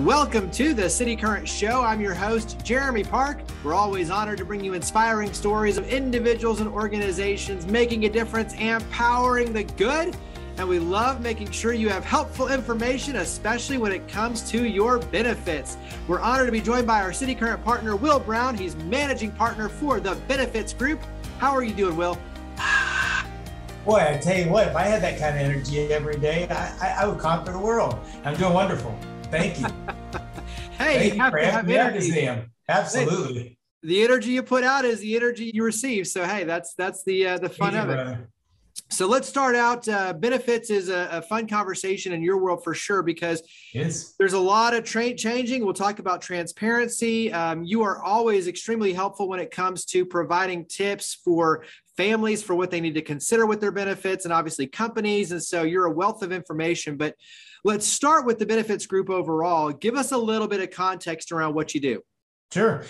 Welcome to the City Current Show. I'm your host, Jeremy Park. We're always honored to bring you inspiring stories of individuals and organizations making a difference and powering the good. And we love making sure you have helpful information, especially when it comes to your benefits. We're honored to be joined by our City Current partner, Will Brown. He's managing partner for the Benefits Group. How are you doing, Will? Boy, I tell you what, if I had that kind of energy every day, I would conquer the world. I'm doing wonderful. Thank you. Hey, you have to have energy. Absolutely. The energy you put out is the energy you receive. So, hey, that's the fun of it. So let's start out. Benefits is a fun conversation in your world for sure, because there's a lot of changing. We'll talk about transparency. You are always extremely helpful when it comes to providing tips for families for what they need to consider with their benefits, and obviously companies. And so you're a wealth of information. But let's start with the Benefits Group overall. Give us a little bit of context around what you do. Sure.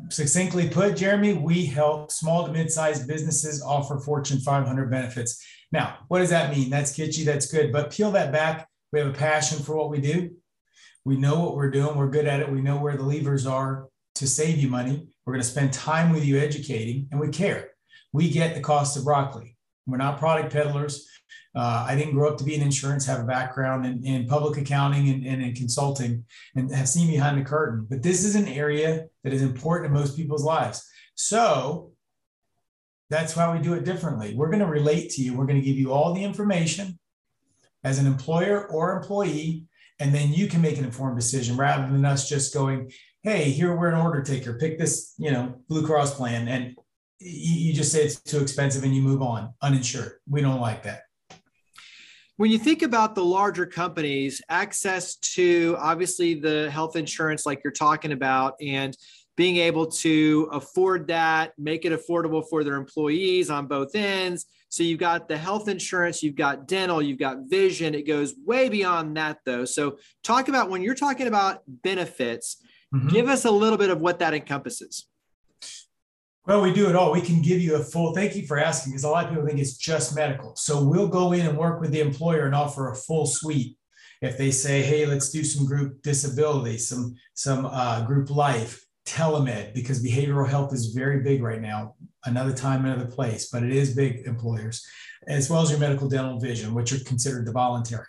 Succinctly put, Jeremy, we help small to mid-sized businesses offer Fortune 500 benefits. Now, what does that mean? That's kitschy, that's good, but peel that back. We have a passion for what we do. We know what we're doing. We're good at it. We know where the levers are to save you money. We're going to spend time with you educating, and we care. We get the cost of broccoli. We're not product peddlers. I didn't grow up to be in insurance, have a background in public accounting and in consulting, and have seen behind the curtain. But this is an area that is important in most people's lives. So that's why we do it differently. We're going to relate to you. We're going to give you all the information as an employer or employee, and then you can make an informed decision rather than us just going, hey, here, we're an order taker. Pick this, Blue Cross plan. And you just say it's too expensive and you move on uninsured. We don't like that. When you think about the larger companies, access to obviously the health insurance like you're talking about, and being able to afford that, make it affordable for their employees on both ends. So you've got the health insurance, you've got dental, you've got vision. It goes way beyond that though. So talk about when you're talking about benefits, give us a little bit of what that encompasses. Well, we do it all. We can give you a full, thank you for asking, because a lot of people think it's just medical. So we'll go in and work with the employer and offer a full suite. If they say, hey, let's do some group disability, some group life, telemed, because behavioral health is very big right now, another time, another place, but it is big, employers, as well as your medical, dental, vision, which are considered the voluntary.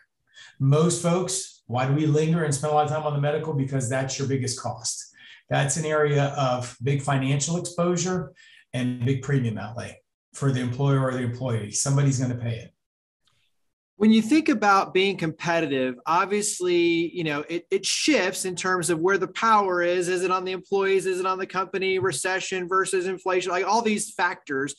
Most folks, why do we linger and spend a lot of time on the medical? Because that's your biggest cost. That's an area of big financial exposure and big premium outlay for the employer or the employee. Somebody's going to pay it. When you think about being competitive, obviously, it shifts in terms of where the power is. Is it on the employees? Is it on the company? Recession versus inflation, like all these factors.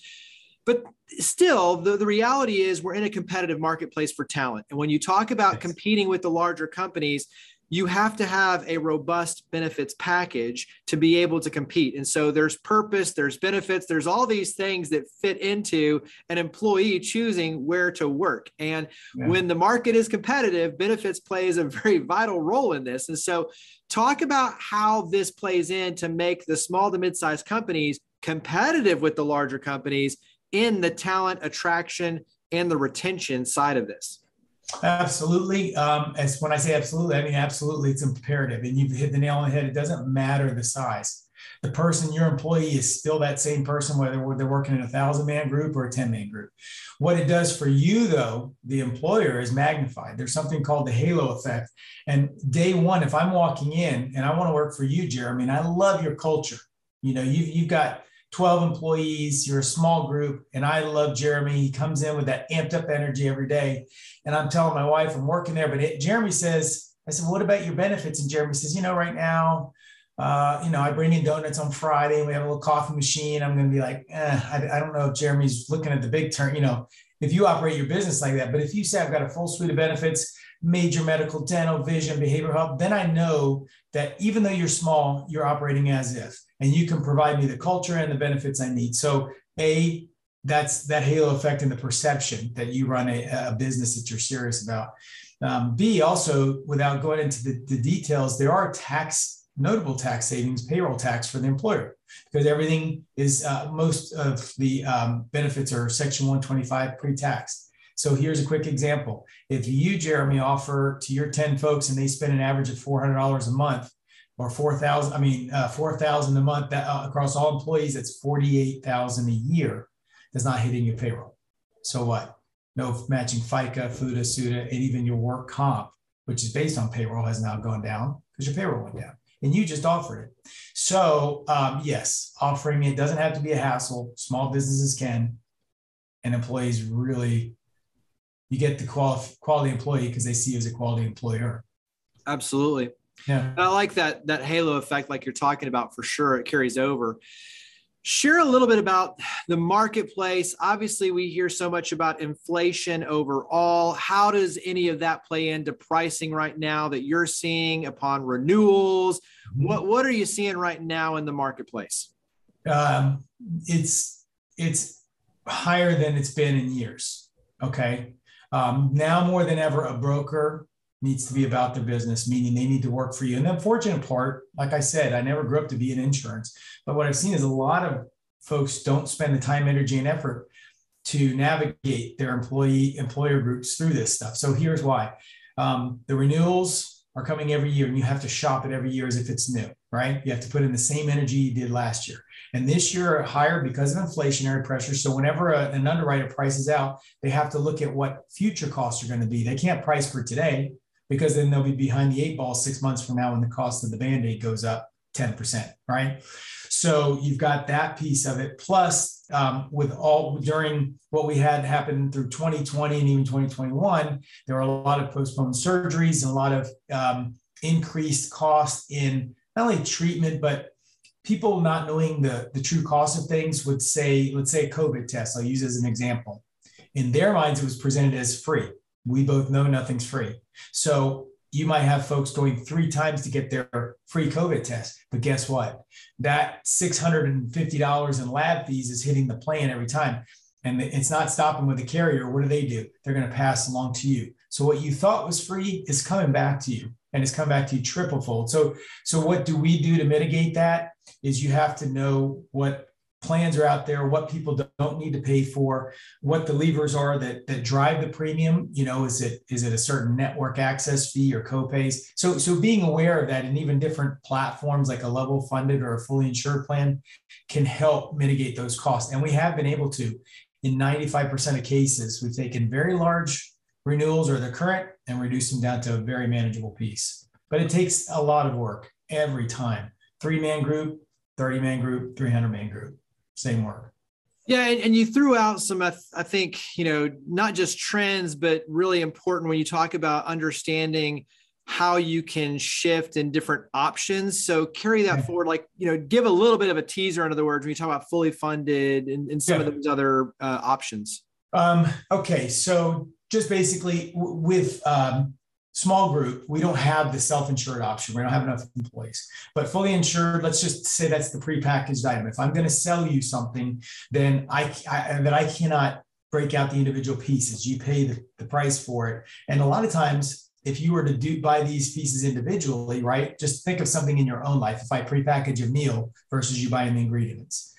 But still, the reality is we're in a competitive marketplace for talent. And when you talk about competing with the larger companies, you have to have a robust benefits package to be able to compete. And so there's purpose, there's benefits, there's all these things that fit into an employee choosing where to work. And when the market is competitive, benefits plays a very vital role in this. And so talk about how this plays in to make the small to mid-sized companies competitive with the larger companies in the talent attraction and the retention side of this. Absolutely. As when I say absolutely, I mean absolutely. It's imperative, and you've hit the nail on the head. It doesn't matter the size. The person, your employee, is still that same person, whether they're working in a 1,000-man group or a 10-man group. What it does for you, though, the employer, is magnified. There's something called the halo effect. And day one, if I'm walking in and I want to work for you, Jeremy, and I love your culture, you've got 12 employees, you're a small group, and I love Jeremy. He comes in with that amped up energy every day. And I'm telling my wife I'm working there, but Jeremy says, I said, what about your benefits? And Jeremy says, right now, I bring in donuts on Friday and we have a little coffee machine. I'm going to be like, I don't know if Jeremy's looking at the big turn, if you operate your business like that. But if you say I've got a full suite of benefits, major medical, dental, vision, behavioral health, then I know that even though you're small, you're operating as if, and you can provide me the culture and the benefits I need. So that's that halo effect and the perception that you run a business that you're serious about. B, also, without going into the details, there are notable tax savings, payroll tax for the employer, because everything is, most of the benefits are Section 125 pre-tax. So here's a quick example. If you, Jeremy, offer to your 10 folks and they spend an average of $400 a month, or 4,000 a month, that across all employees, that's 48,000 a year. That's not hitting your payroll. So what? No matching FICA, FUTA, SUTA, and even your work comp, which is based on payroll, has now gone down because your payroll went down and you just offered it. So yes, offering it doesn't have to be a hassle. Small businesses can, and employees really, you get the quality employee because they see you as a quality employer. Absolutely. Yeah. I like that halo effect, like you're talking about, for sure. It carries over. Share a little bit about the marketplace. Obviously, we hear so much about inflation overall. How does any of that play into pricing right now that you're seeing upon renewals? What are you seeing right now in the marketplace? It's higher than it's been in years. Okay. Now more than ever, a broker needs to be about their business, meaning they need to work for you. And the unfortunate part, like I said, I never grew up to be in insurance, but what I've seen is a lot of folks don't spend the time, energy, and effort to navigate their employer groups through this stuff. So here's why. The renewals are coming every year, and you have to shop it every year as if it's new, right? You have to put in the same energy you did last year. And this year are higher because of inflationary pressure. So whenever an underwriter prices out, they have to look at what future costs are going to be. They can't price for today, because then they'll be behind the 8 ball 6 months from now when the cost of the Band-Aid goes up 10%, right? So you've got that piece of it. Plus, with all during what we had happen through 2020 and even 2021, there were a lot of postponed surgeries and a lot of increased cost in not only treatment, but people not knowing the true cost of things would say, let's say a COVID test, I'll use as an example. In their minds, it was presented as free. We both know nothing's free. So you might have folks going 3 times to get their free COVID test. But guess what? That $650 in lab fees is hitting the plan every time. And it's not stopping with the carrier. What do? They're going to pass along to you. So what you thought was free is coming back to you, and it's coming back to you triple fold. So what do we do to mitigate that? Is you have to know what plans are out there, what people don't need to pay for, what the levers are that drive the premium. You know, is it a certain network access fee or copays? So being aware of that, and even different platforms like a level funded or a fully insured plan can help mitigate those costs. And we have been able to, in 95% of cases, we've taken very large renewals or the current and reduced them down to a very manageable piece. But it takes a lot of work every time. 3-man group, 30-man group, 300-man group. Same work. Yeah. And you threw out some, I think, not just trends, but really important when you talk about understanding how you can shift in different options. So carry that forward, like, give a little bit of a teaser, in other words, when you talk about fully funded and some of those other options. Okay. So just basically with small group, we don't have the self-insured option. We don't have enough employees. But fully insured, let's just say that's the prepackaged item. If I'm going to sell you something, then I cannot break out the individual pieces. You pay the price for it. And a lot of times, if you were to buy these pieces individually, right, just think of something in your own life. If I prepackage a meal versus you buying the ingredients.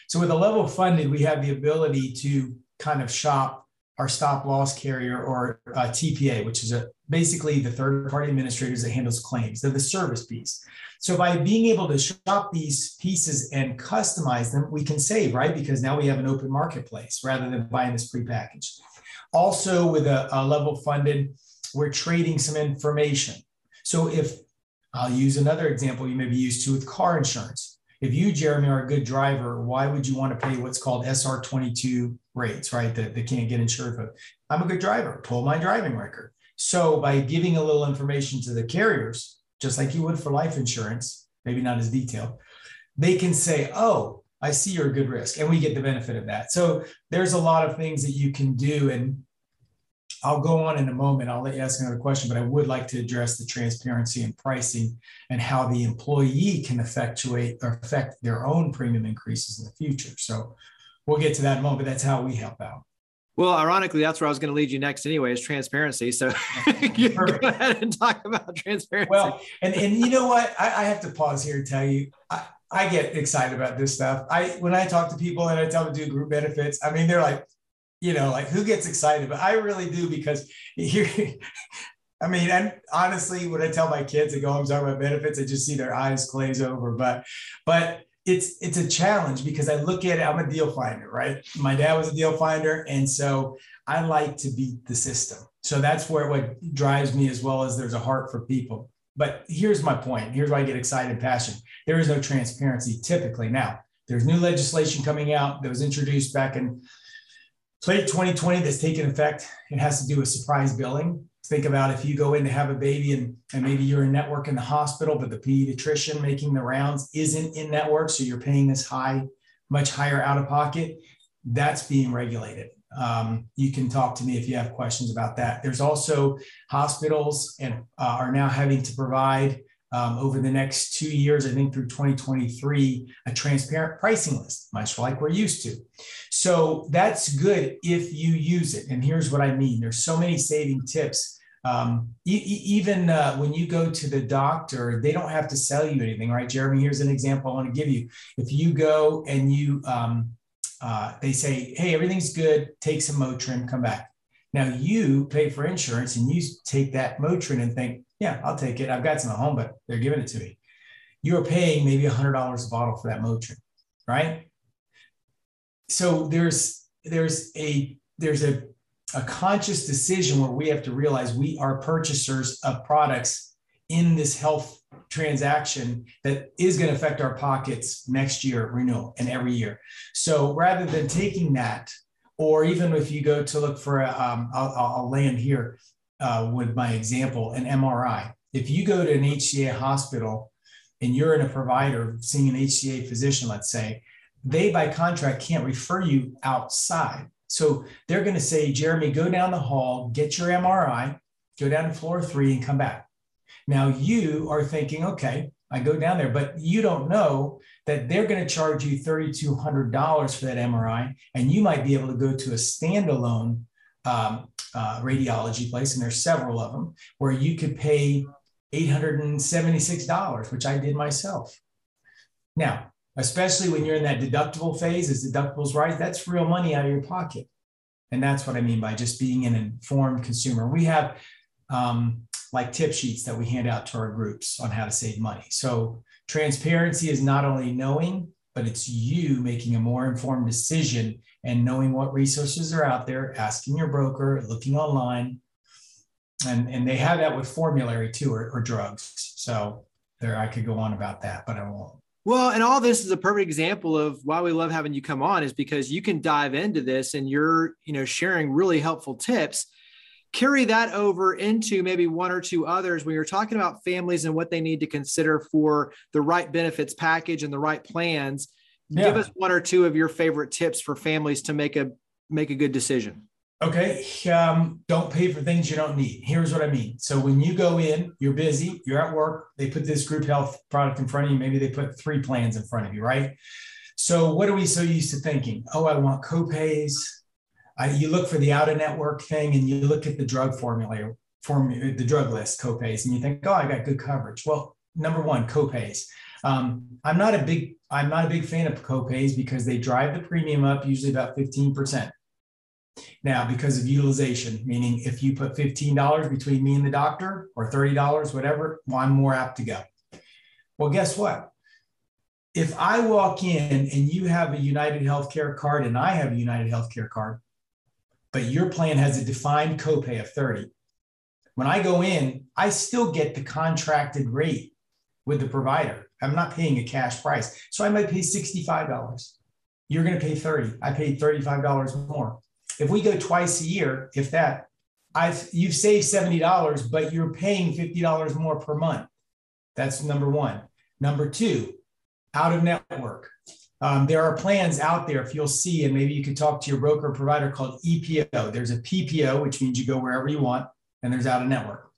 So with a level funded, we have the ability to kind of shop our stop loss carrier, or TPA, which is basically the third party administrators that handles claims. They're the service piece. So by being able to shop these pieces and customize them, we can save, right? Because now we have an open marketplace rather than buying this prepackaged. Also with a level funded, we're trading some information. So if I'll use another example you may be used to with car insurance. If you, Jeremy, are a good driver, why would you want to pay what's called SR22 rates, right? That they can't get insured for. I'm a good driver, pull my driving record. So by giving a little information to the carriers, just like you would for life insurance, maybe not as detailed, they can say, oh, I see you're a good risk, and we get the benefit of that. So there's a lot of things that you can do, and I'll go on in a moment. I'll let you ask another question, but I would like to address the transparency and pricing and how the employee can affect their own premium increases in the future. So we'll get to that in a moment, but that's how we help out. Well, ironically, that's where I was going to lead you next anyway, is transparency. So you go ahead and talk about transparency. Well, and you know what? I have to pause here and tell you, I get excited about this stuff. When I talk to people and I tell them to do group benefits, I mean, they're like, like who gets excited? But I really do, because here, I mean, and honestly, when I tell my kids to go, I'm talking about benefits, I just see their eyes glaze over. But it's a challenge, because I look at it, I'm a deal finder, right? My dad was a deal finder. And so I like to beat the system. So that's where what drives me, as well as there's a heart for people. But here's my point. Here's why I get excited and passionate. There is no transparency typically. Now, there's new legislation coming out that was introduced back in late 2020 that's taken effect. It has to do with surprise billing. Think about if you go in to have a baby and maybe you're in network in the hospital, but the pediatrician making the rounds isn't in network. So you're paying this much higher out of pocket. That's being regulated. You can talk to me if you have questions about that. There's also hospitals and are now having to provide over the next 2 years, I think through 2023, a transparent pricing list, much like we're used to. So that's good if you use it. And here's what I mean. There's so many saving tips. Even when you go to the doctor, they don't have to sell you anything, right? Jeremy, here's an example I want to give you. If you go and they say, hey, everything's good, take some Motrin, come back. Now you pay for insurance and you take that Motrin and think, yeah, I'll take it. I've got some at home, but they're giving it to me. You're paying maybe $100 a bottle for that Motrin, right? So there's a conscious decision where we have to realize we are purchasers of products in this health transaction that is going to affect our pockets next year renewal and every year. So rather than taking that, or even if you go to look for I'll land here with my example, an MRI. If you go to an HCA hospital and you're in a provider seeing an HCA physician, let's say, they by contract can't refer you outside. So they're going to say, Jeremy, go down the hall, get your MRI, go down to floor 3 and come back. Now you are thinking, okay, I go down there, but you don't know that they're going to charge you $3,200 for that MRI. And you might be able to go to a standalone radiology place, and there's several of them, where you could pay $876, which I did myself. Now, especially when you're in that deductible phase, as deductibles rise, that's real money out of your pocket. And that's what I mean by just being an informed consumer. We have like tip sheets that we hand out to our groups on how to save money. So transparency is not only knowing, but it's you making a more informed decision and knowing what resources are out there, asking your broker, looking online. And they have that with formulary too, or drugs. So there, I could go on about that, but I won't. Well, and all this is a perfect example of why we love having you come on, is because you can dive into this and you're, sharing really helpful tips. Carry that over into maybe one or two others when you're talking about families and what they need to consider for the right benefits package and the right plans. Yeah. Give us one or two of your favorite tips for families to make a good decision. Okay. Don't pay for things you don't need. Here's what I mean. So when you go in, you're busy, you're at work, they put this group health product in front of you. Maybe they put 3 plans in front of you, right? So what are we so used to thinking? Oh, I want copays. You look for the out-of-network thing and you look at the drug the drug list, copays, and you think, oh, I got good coverage. Well, number one, copays. I'm not a big fan of copays because they drive the premium up usually about 15%. Now, because of utilization, meaning if you put $15 between me and the doctor or $30, whatever, well, I'm more apt to go. Well, guess what? If I walk in and you have a United Healthcare card and I have a United Healthcare card, but your plan has a defined copay of $30. When I go in, I still get the contracted rate with the provider. I'm not paying a cash price. So I might pay $65. You're going to pay $30. I paid $35 more. If we go twice a year, if that, you've saved $70, but you're paying $50 more per month. That's number one. Number two, out of network. There are plans out there, if you'll see, and maybe you could talk to your broker or provider, called EPO. There's a PPO, which means you go wherever you want, and there's out of network.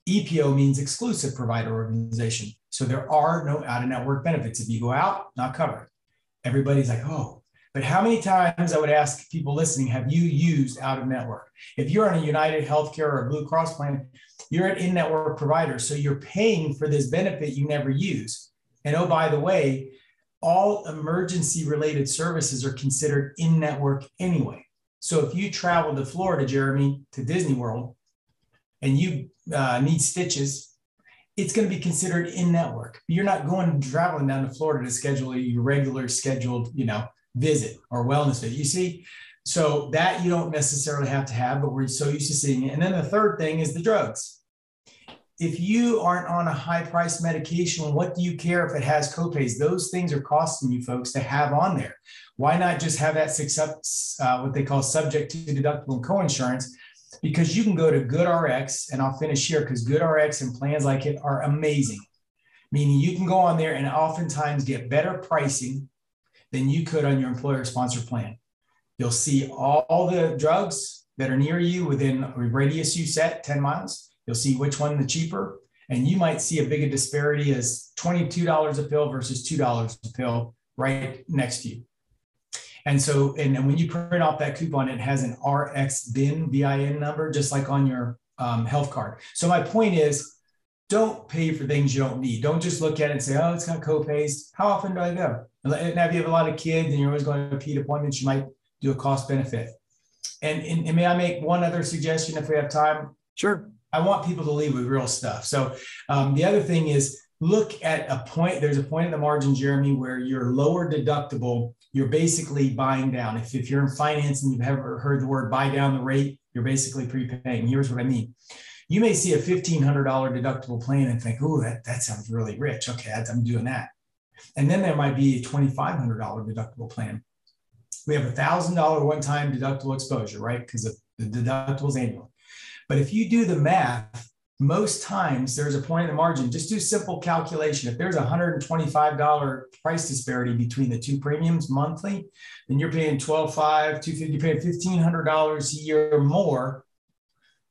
EPO means exclusive provider organization. So there are no out of network benefits. If you go out, not covered. Everybody's like, oh, but how many times, I would ask people listening, have you used out of network? If you're on a United Healthcare or a Blue Cross plan, you're an in-network provider. So you're paying for this benefit you never use. And oh, by the way, all emergency related services are considered in-network anyway. So if you travel to Florida, Jeremy, to Disney World, and you need stitches, it's going to be considered in network. You're not traveling down to Florida to schedule your regular scheduled, visit or wellness visit. You see, so that you don't necessarily have to have, but we're so used to seeing it. And then the third thing is the drugs. If you aren't on a high price medication, what do you care if it has copays? Those things are costing you folks to have on there. Why not just have that what they call subject to deductible and coinsurance? Because you can go to GoodRx, and I'll finish here because GoodRx and plans like it are amazing. Meaning you can go on there and oftentimes get better pricing than you could on your employer sponsored plan. You'll see all the drugs that are near you within a radius you set, 10 miles. You'll see which one the cheaper, and you might see a bigger disparity as $22 a pill versus $2 a pill right next to you. And so, and when you print off that coupon, it has an RX BIN number, just like on your health card. So my point is, don't pay for things you don't need. Don't just look at it and say, oh, it's got copays. How often do I go? Now, if you have a lot of kids and you're always going to repeat appointments, you might do a cost benefit. And may I make one other suggestion if we have time? Sure. I want people to leave with real stuff. So the other thing is look at a point. There's a point in the margin, Jeremy, where your lower deductible, you're basically buying down. If you're in finance and you've ever heard the word buy down the rate, you're basically prepaying. Here's what I mean. You may see a $1,500 deductible plan and think, oh, that sounds really rich. Okay, I'm doing that. And then there might be a $2,500 deductible plan. We have a $1,000 one-time deductible exposure, right? Because the deductible is annual. But if you do the math, most times there's a point in the margin. Just do simple calculation. If there's a $125 price disparity between the two premiums monthly, then you're paying $12,500, $250, you're paying $1,500 a year more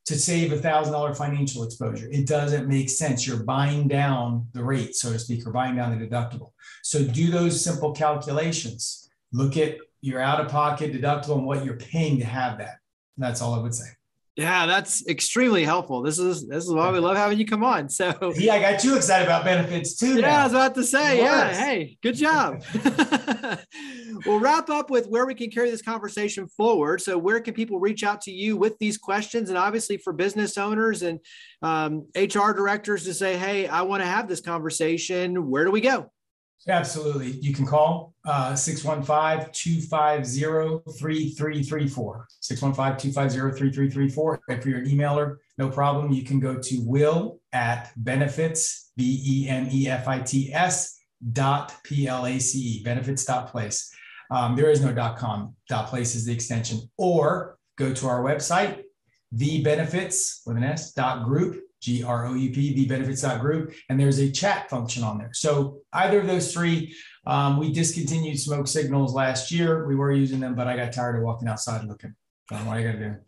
to save $1,000 financial exposure. It doesn't make sense. You're buying down the rate, so to speak, or buying down the deductible. So do those simple calculations. Look at your out-of-pocket deductible and what you're paying to have that. And that's all I would say. Yeah, that's extremely helpful. This is why we love having you come on. So yeah, I got you excited about benefits too. Yeah, now. I was about to say, yeah. Hey, good job. We'll wrap up with where we can carry this conversation forward. So where can people reach out to you with these questions? And obviously for business owners and HR directors to say, hey, I want to have this conversation. Where do we go? Absolutely. You can call 615-250-3334. 615-250-3334. If you're an emailer, no problem. You can go to will@benefits, benefits.place, benefits.place. There is no .com. .place is the extension. Or go to our website, thebenefits with an S, .group. GROUP, thebenefits.group, and there's a chat function on there. So either of those three, we discontinued smoke signals last year. We were using them, but I got tired of walking outside looking. What I got to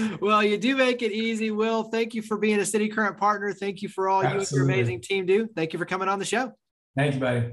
do. Well, you do make it easy, Will. Thank you for being a City Current partner. Thank you for all you and your amazing team do. Thank you for coming on the show. Thank you, buddy.